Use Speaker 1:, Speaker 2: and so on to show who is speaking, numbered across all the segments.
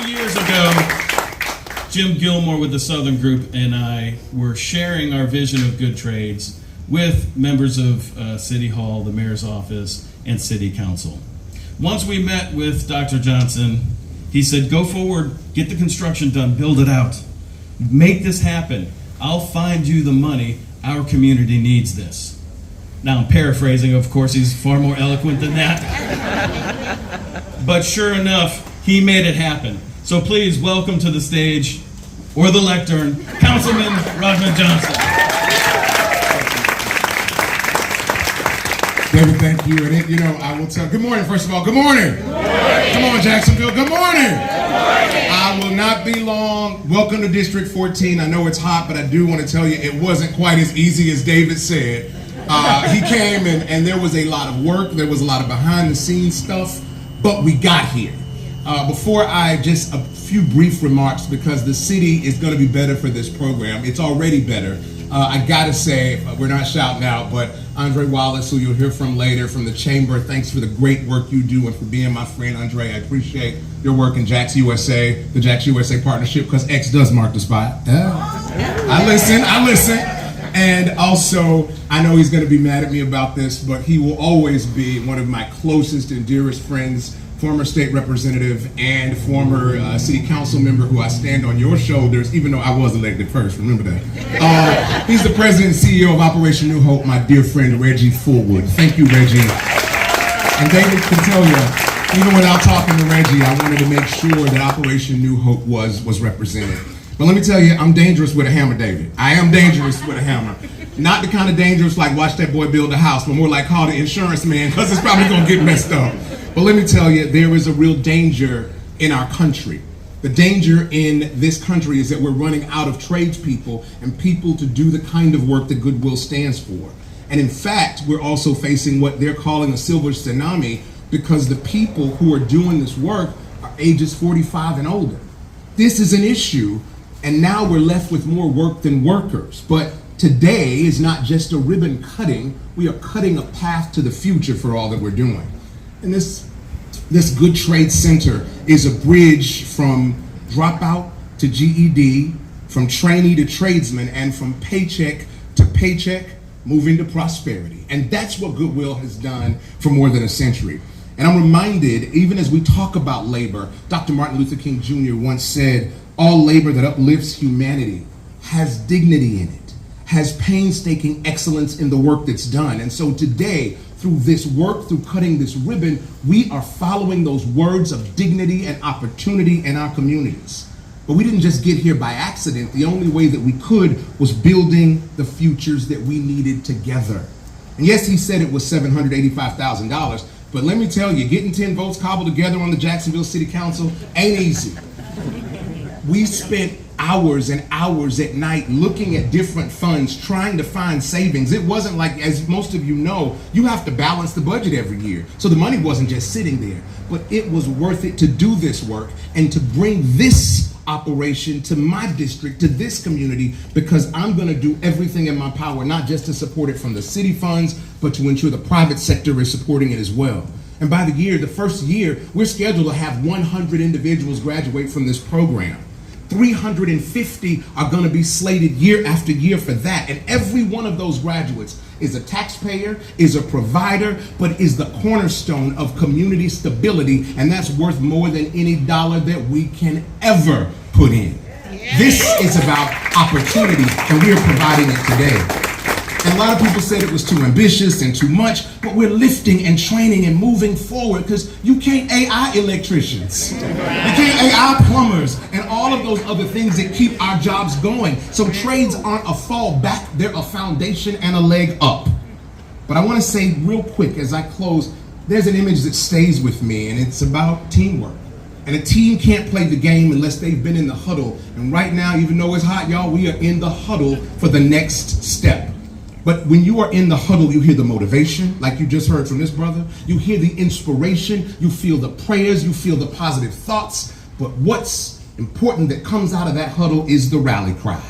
Speaker 1: years ago, Jim Gilmore with the Southern Group and I were sharing our vision of good trades with members of City Hall, the Mayor's Office, and City Council. Once we met with Dr. Johnson, he said, go forward, get the construction done, build it out. Make this happen. I'll find you the money. Our community needs this. Now I'm paraphrasing, of course, he's far more eloquent than that. But sure enough, he made it happen. So please welcome to the stage, or the lectern, Councilman Rahman Johnson.
Speaker 2: David, thank you. And I will tell, good morning, first of all, good morning. Good morning. Come on, Jacksonville, good morning. Good morning. I will not be long. Welcome to District 14. I know it's hot, but I do want to tell you it wasn't quite as easy as David said. He came and there was a lot of work, there was a lot of behind the scenes stuff, but we got here. Before just a few brief remarks, because the city is going to be better for this program. It's already better. I gotta say, we're not shouting out, but Andre Wallace, who you'll hear from later from the Chamber, thanks for the great work you do and for being my friend, Andre. I appreciate your work in Jax USA, the Jax USA partnership, because X does mark the spot. I listen. And also, I know he's gonna be mad at me about this, but he will always be one of my closest and dearest friends, former state representative and former city council member who I stand on your shoulders, even though I was elected first, remember that. He's the president and CEO of Operation New Hope, my dear friend, Reggie Fullwood. Thank you, Reggie. And David can tell you, even without talking to Reggie, I wanted to make sure that Operation New Hope was represented. But let me tell you, I'm dangerous with a hammer, David. I am dangerous with a hammer. Not the kind of dangerous like watch that boy build a house, but more like call the insurance man, because it's probably gonna get messed up. But let me tell you, there is a real danger in our country. The danger in this country is that we're running out of tradespeople and people to do the kind of work that Goodwill stands for. And in fact, we're also facing what they're calling a silver tsunami, because the people who are doing this work are ages 45 and older. This is an issue, and now we're left with more work than workers. But today is not just a ribbon cutting, we are cutting a path to the future for all that we're doing. And this Good Trade Center is a bridge from dropout to GED, from trainee to tradesman, and from paycheck to paycheck, moving to prosperity. And that's what Goodwill has done for more than a century. And I'm reminded, even as we talk about labor, Dr. Martin Luther King Jr. once said, all labor that uplifts humanity has dignity in it, has painstaking excellence in the work that's done. And so today, through this work, through cutting this ribbon, we are following those words of dignity and opportunity in our communities. But we didn't just get here by accident. The only way that we could was building the futures that we needed together. And yes, he said it was $785,000, but let me tell you, getting 10 votes cobbled together on the Jacksonville City Council ain't easy. We spent hours and hours at night looking at different funds, trying to find savings. It wasn't like, as most of you know, you have to balance the budget every year. So the money wasn't just sitting there, but it was worth it to do this work and to bring this operation to my district, to this community, because I'm gonna do everything in my power, not just to support it from the city funds, but to ensure the private sector is supporting it as well. And by the first year, we're scheduled to have 100 individuals graduate from this program. 350 are going to be slated year after year for that. And every one of those graduates is a taxpayer, is a provider, but is the cornerstone of community stability. And that's worth more than any dollar that we can ever put in. This is about opportunity, and we are providing it today. And a lot of people said it was too ambitious and too much, but we're lifting and training and moving forward, because you can't AI electricians. You can't AI plumbers and all of those other things that keep our jobs going. So trades aren't a fallback, they're a foundation and a leg up. But I want to say real quick as I close, there's an image that stays with me, and it's about teamwork. And a team can't play the game unless they've been in the huddle. And right now, even though it's hot, y'all, we are in the huddle for the next step. But when you are in the huddle, you hear the motivation, like you just heard from this brother. You hear the inspiration, you feel the prayers, you feel the positive thoughts. But what's important that comes out of that huddle is the rally cry.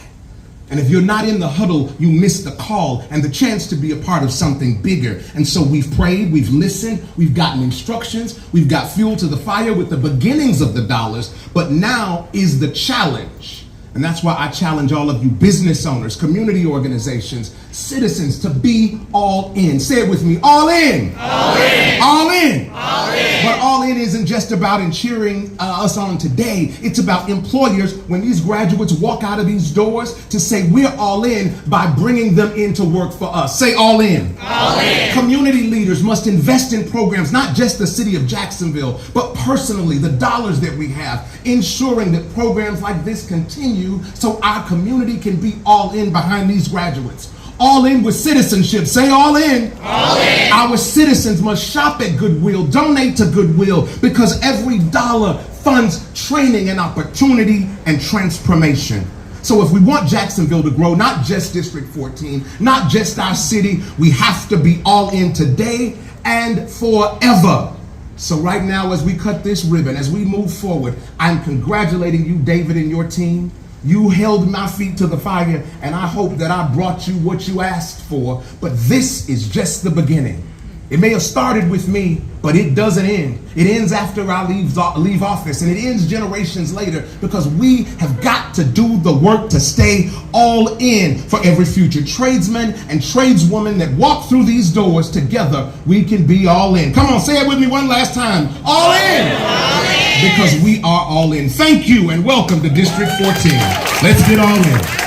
Speaker 2: And if you're not in the huddle, you miss the call and the chance to be a part of something bigger. And so we've prayed, we've listened, we've gotten instructions, we've got fuel to the fire with the beginnings of the dollars, but now is the challenge. And that's why I challenge all of you business owners, community organizations, citizens to be all in. Say it with me, all in. All in. All in. All in. But all in isn't just about cheering us on today. It's about employers, when these graduates walk out of these doors, to say we're all in by bringing them in to work for us. Say all in. All in. Community leaders must invest in programs, not just the city of Jacksonville, but personally, the dollars that we have, ensuring that programs like this continue so our community can be all in behind these graduates. All in with citizenship. Say all in. All in. Our citizens must shop at Goodwill, donate to Goodwill, because every dollar funds training and opportunity and transformation. So if we want Jacksonville to grow, not just District 14, not just our city, we have to be all in today and forever. So right now, as we cut this ribbon, as we move forward, I'm congratulating you, David, and your team. You held my feet to the fire, and I hope that I brought you what you asked for. But this is just the beginning. It may have started with me, but it doesn't end. It ends after I leave office, and it ends generations later, because we have got to do the work to stay all in for every future tradesman and tradeswoman that walk through these doors. Together, we can be all in. Come on, say it with me one last time. All in. All in. Because we are all in. Thank you and welcome to District 14. Let's get all in.